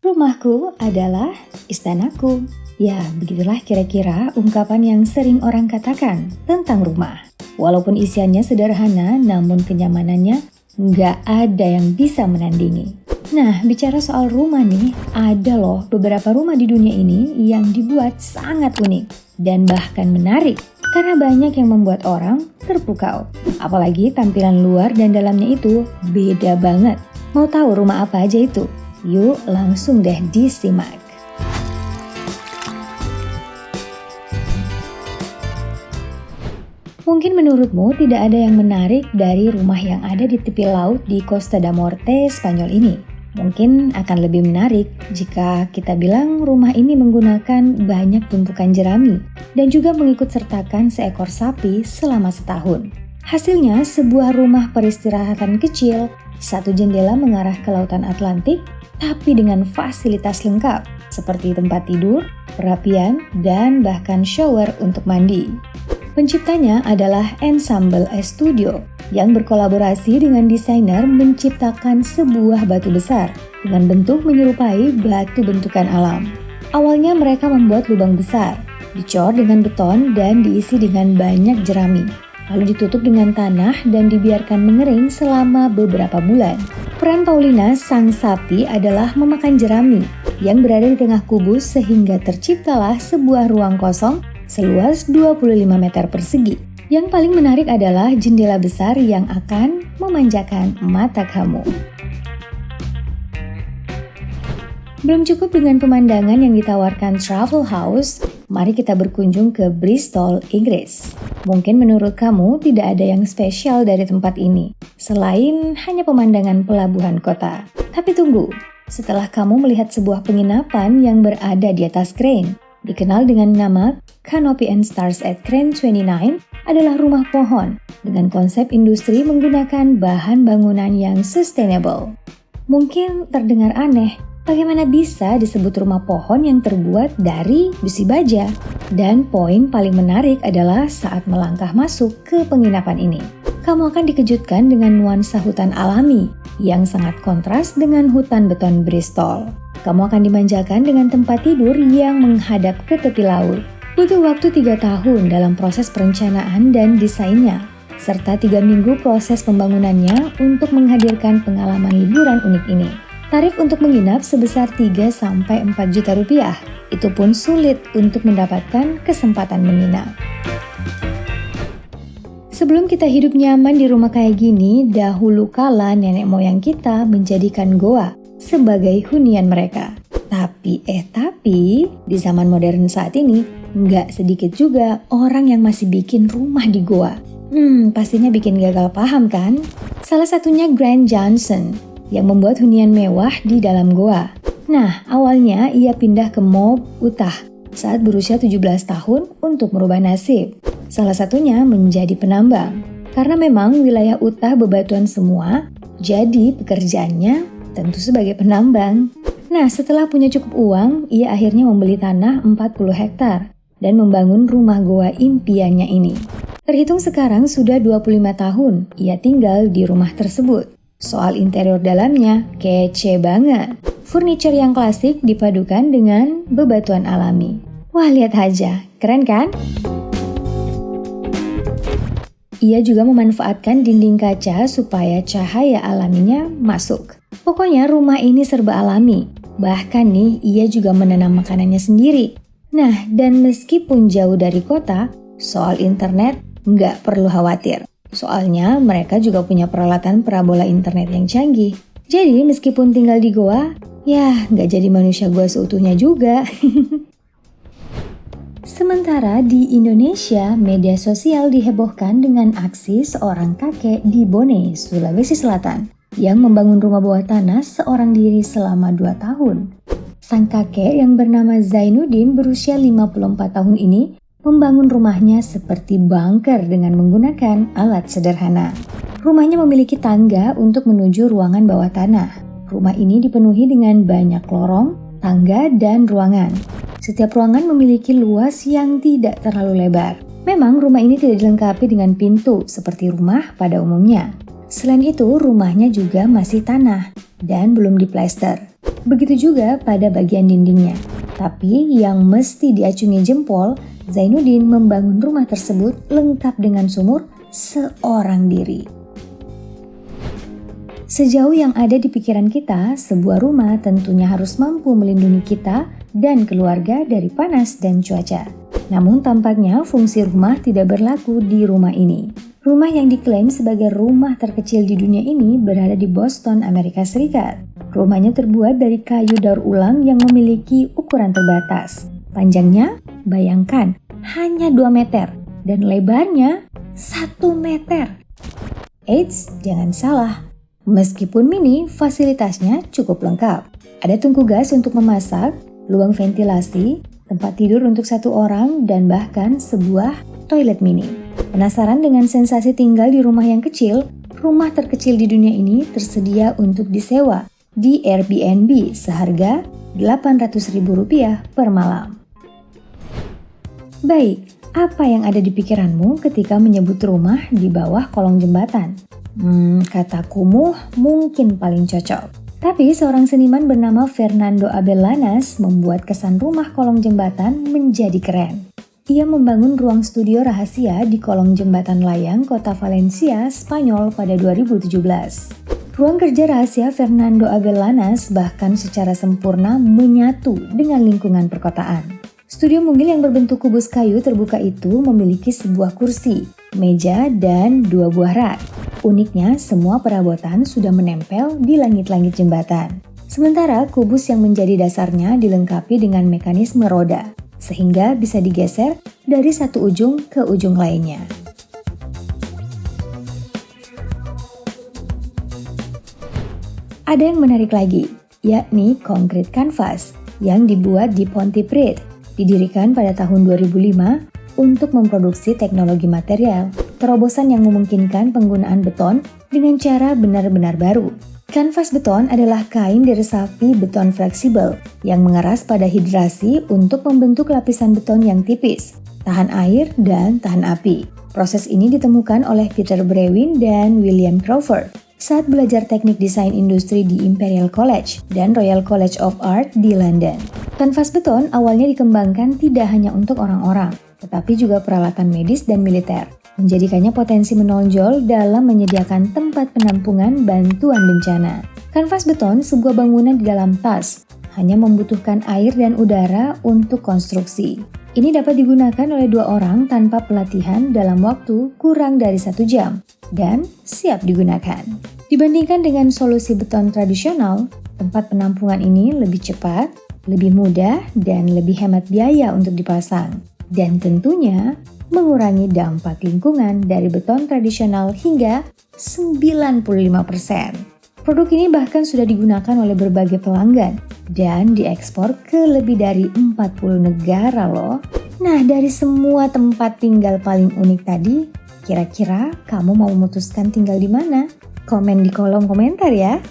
Rumahku adalah istanaku. Ya, begitulah kira-kira ungkapan yang sering orang katakan tentang rumah. Walaupun isiannya sederhana, namun kenyamanannya nggak ada yang bisa menandingi. Nah, bicara soal rumah nih, ada loh beberapa rumah di dunia ini yang dibuat sangat unik dan bahkan menarik karena banyak yang membuat orang terpukau. Apalagi tampilan luar dan dalamnya itu beda banget. Mau tahu rumah apa aja itu? Yuk langsung deh disimak. Mungkin menurutmu tidak ada yang menarik dari rumah yang ada di tepi laut di Costa da Morte, Spanyol ini. Mungkin akan lebih menarik jika kita bilang rumah ini menggunakan banyak tumpukan jerami dan juga mengikut sertakan seekor sapi selama setahun. Hasilnya sebuah rumah peristirahatan kecil, satu jendela mengarah ke lautan Atlantik, tapi dengan fasilitas lengkap seperti tempat tidur, perapian, dan bahkan shower untuk mandi. Penciptanya adalah Ensemble Studio yang berkolaborasi dengan desainer menciptakan sebuah batu besar dengan bentuk menyerupai batu bentukan alam. Awalnya mereka membuat lubang besar, dicor dengan beton dan diisi dengan banyak jerami. Lalu ditutup dengan tanah dan dibiarkan mengering selama beberapa bulan. Peran Paulina, sang sapi, adalah memakan jerami yang berada di tengah kubus sehingga terciptalah sebuah ruang kosong seluas 25 meter persegi. Yang paling menarik adalah jendela besar yang akan memanjakan mata kamu. Belum cukup dengan pemandangan yang ditawarkan Travel House, mari kita berkunjung ke Bristol, Inggris. Mungkin menurut kamu tidak ada yang spesial dari tempat ini, selain hanya pemandangan pelabuhan kota. Tapi tunggu, setelah kamu melihat sebuah penginapan yang berada di atas crane, dikenal dengan nama Canopy and Stars at Crane 29, adalah rumah pohon dengan konsep industri menggunakan bahan bangunan yang sustainable. Mungkin terdengar aneh, bagaimana bisa disebut rumah pohon yang terbuat dari besi baja? Dan poin paling menarik adalah saat melangkah masuk ke penginapan ini. Kamu akan dikejutkan dengan nuansa hutan alami yang sangat kontras dengan hutan beton Bristol. Kamu akan dimanjakan dengan tempat tidur yang menghadap ke tepi laut. Butuh waktu 3 tahun dalam proses perencanaan dan desainnya, serta 3 minggu proses pembangunannya untuk menghadirkan pengalaman liburan unik ini. Tarif untuk menginap sebesar 3-4 juta rupiah. Itu pun sulit untuk mendapatkan kesempatan menginap. Sebelum kita hidup nyaman di rumah kayak gini, dahulu kala nenek moyang kita menjadikan goa sebagai hunian mereka. Tapi di zaman modern saat ini, nggak sedikit juga orang yang masih bikin rumah di goa. Pastinya bikin gagal paham kan? Salah satunya Grant Johnson yang membuat hunian mewah di dalam goa. Nah, awalnya ia pindah ke Moab, Utah saat berusia 17 tahun untuk merubah nasib. Salah satunya menjadi penambang. Karena memang wilayah Utah bebatuan semua, jadi pekerjaannya tentu sebagai penambang. Nah, setelah punya cukup uang, ia akhirnya membeli tanah 40 hektar dan membangun rumah goa impiannya ini. Terhitung sekarang sudah 25 tahun ia tinggal di rumah tersebut. Soal interior dalamnya, kece banget. Furniture yang klasik dipadukan dengan bebatuan alami. Wah, lihat aja, keren kan? Ia juga memanfaatkan dinding kaca supaya cahaya alaminya masuk. Pokoknya rumah ini serba alami. Bahkan nih, ia juga menanam makanannya sendiri. Nah, dan meskipun jauh dari kota, soal internet nggak perlu khawatir. Soalnya mereka juga punya peralatan parabola internet yang canggih. Jadi meskipun tinggal di goa, ya nggak jadi manusia goa seutuhnya juga. Sementara di Indonesia, media sosial dihebohkan dengan aksi seorang kakek di Bone, Sulawesi Selatan, yang membangun rumah bawah tanah seorang diri selama 2 tahun. Sang kakek yang bernama Zainuddin berusia 54 tahun ini membangun rumahnya seperti bunker dengan menggunakan alat sederhana. Rumahnya memiliki tangga untuk menuju ruangan bawah tanah. Rumah ini dipenuhi dengan banyak lorong, tangga, dan ruangan. Setiap ruangan memiliki luas yang tidak terlalu lebar. Memang rumah ini tidak dilengkapi dengan pintu seperti rumah pada umumnya. Selain itu, rumahnya juga masih tanah dan belum diplester. Begitu juga pada bagian dindingnya. Tapi yang mesti diacungi jempol, Zainuddin membangun rumah tersebut lengkap dengan sumur seorang diri. Sejauh yang ada di pikiran kita, sebuah rumah tentunya harus mampu melindungi kita dan keluarga dari panas dan cuaca. Namun tampaknya fungsi rumah tidak berlaku di rumah ini. Rumah yang diklaim sebagai rumah terkecil di dunia ini berada di Boston, Amerika Serikat. Rumahnya terbuat dari kayu daur ulang yang memiliki ukuran terbatas. Panjangnya, bayangkan, hanya 2 meter dan lebarnya 1 meter. Eits, jangan salah. Meskipun mini, fasilitasnya cukup lengkap. Ada tungku gas untuk memasak, lubang ventilasi, tempat tidur untuk 1 orang, dan bahkan sebuah toilet mini. Penasaran dengan sensasi tinggal di rumah yang kecil? Rumah terkecil di dunia ini tersedia untuk disewa di Airbnb seharga Rp800.000 per malam. Baik, apa yang ada di pikiranmu ketika menyebut rumah di bawah kolong jembatan? Kata kumuh mungkin paling cocok. Tapi seorang seniman bernama Fernando Abellanas membuat kesan rumah kolong jembatan menjadi keren. Ia membangun ruang studio rahasia di kolong jembatan layang kota Valencia, Spanyol pada 2017. Ruang kerja rahasia Fernando Abellanas bahkan secara sempurna menyatu dengan lingkungan perkotaan. Studio mungil yang berbentuk kubus kayu terbuka itu memiliki sebuah kursi, meja, dan 2 buah rak. Uniknya, semua perabotan sudah menempel di langit-langit jembatan. Sementara kubus yang menjadi dasarnya dilengkapi dengan mekanisme roda, sehingga bisa digeser dari satu ujung ke ujung lainnya. Ada yang menarik lagi, yakni konkrit kanvas yang dibuat di Pontypridd, didirikan pada tahun 2005 untuk memproduksi teknologi material, terobosan yang memungkinkan penggunaan beton dengan cara benar-benar baru. Kanvas beton adalah kain diresapi beton fleksibel yang mengeras pada hidrasi untuk membentuk lapisan beton yang tipis, tahan air, dan tahan api. Proses ini ditemukan oleh Peter Brewin dan William Crawford saat belajar teknik desain industri di Imperial College dan Royal College of Art di London. Kanvas beton awalnya dikembangkan tidak hanya untuk orang-orang, tetapi juga peralatan medis dan militer, menjadikannya potensi menonjol dalam menyediakan tempat penampungan bantuan bencana. Kanvas beton sebuah bangunan di dalam tas, hanya membutuhkan air dan udara untuk konstruksi. Ini dapat digunakan oleh 2 orang tanpa pelatihan dalam waktu kurang dari 1 jam, dan siap digunakan. Dibandingkan dengan solusi beton tradisional, tempat penampungan ini lebih cepat, lebih mudah, dan lebih hemat biaya untuk dipasang. Dan tentunya mengurangi dampak lingkungan dari beton tradisional hingga 95%. Produk ini bahkan sudah digunakan oleh berbagai pelanggan dan diekspor ke lebih dari 40 negara loh. Nah, dari semua tempat tinggal paling unik tadi, kira-kira kamu mau memutuskan tinggal di mana? Komen di kolom komentar ya.